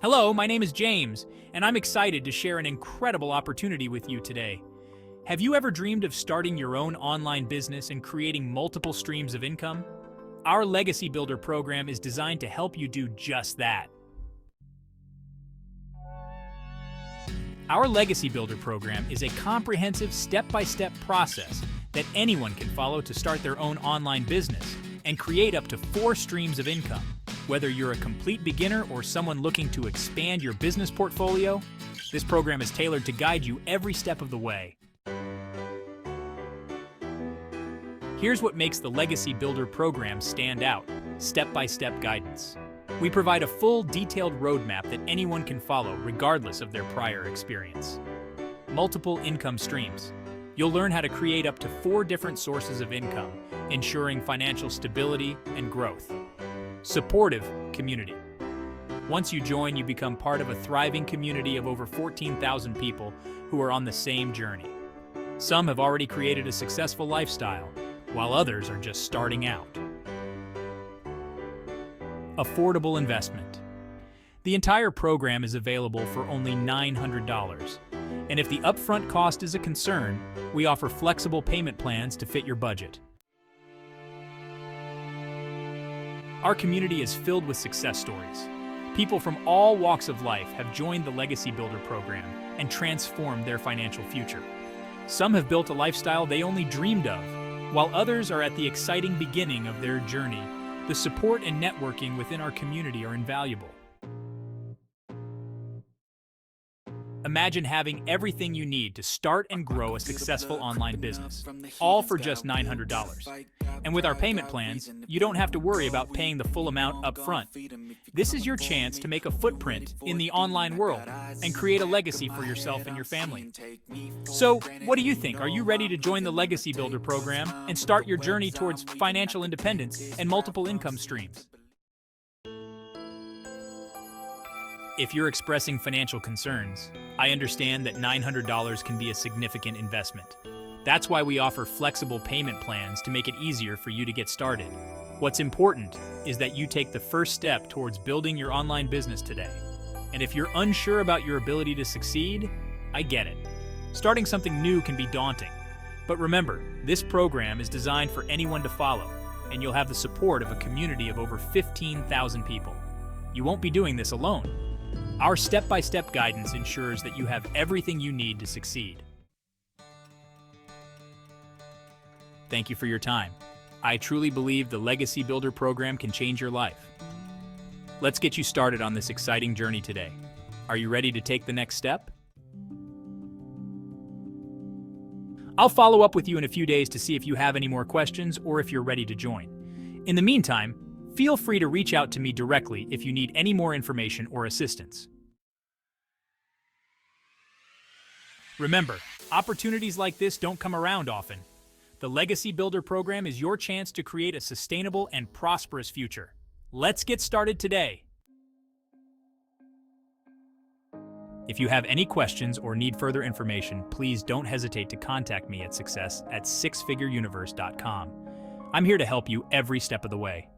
Hello, my name is James, and I'm excited to share an incredible opportunity with you today. Have you ever dreamed of starting your own online business and creating multiple streams of income? Our Legacy Builder program is designed to help you do just that. Our Legacy Builder program is a comprehensive step-by-step process that anyone can follow to start their own online business and create up to 4 streams of income. Whether you're a complete beginner or someone looking to expand your business portfolio, this program is tailored to guide you every step of the way. Here's what makes the Legacy Builder program stand out: step-by-step guidance. We provide a full, detailed roadmap that anyone can follow regardless of their prior experience. Multiple income streams. You'll learn how to create up to 4 different sources of income, ensuring financial stability and growth. Supportive community. Once you join, you become part of a thriving community of over 14,000 people who are on the same journey. Some have already created a successful lifestyle, while others are just starting out. Affordable investment. The entire program is available for only $900, and if the upfront cost is a concern, we offer flexible payment plans to fit your budget. Our community is filled with success stories. People from all walks of life have joined the Legacy Builder program and transformed their financial future. Some have built a lifestyle they only dreamed of, while others are at the exciting beginning of their journey. The support and networking within our community are invaluable. Imagine having everything you need to start and grow a successful online business, all for just $900. And with our payment plans, you don't have to worry about paying the full amount up front. This is your chance to make a footprint in the online world and create a legacy for yourself and your family. So, what do you think? Are you ready to join the Legacy Builder program and start your journey towards financial independence and multiple income streams? If you're expressing financial concerns, I understand that $900 can be a significant investment. That's why we offer flexible payment plans to make it easier for you to get started. What's important is that you take the first step towards building your online business today. And if you're unsure about your ability to succeed, I get it. Starting something new can be daunting. But remember, this program is designed for anyone to follow, and you'll have the support of a community of over 15,000 people. You won't be doing this alone. Our step-by-step guidance ensures that you have everything you need to succeed. Thank you for your time. I truly believe the Legacy Builder program can change your life. Let's get you started on this exciting journey today. Are you ready to take the next step? I'll follow up with you in a few days to see if you have any more questions or if you're ready to join. In the meantime, feel free to reach out to me directly if you need any more information or assistance. Remember, opportunities like this don't come around often. The Legacy Builder program is your chance to create a sustainable and prosperous future. Let's get started today. If you have any questions or need further information, please don't hesitate to contact me at success@sixfigureuniverse.com. I'm here to help you every step of the way.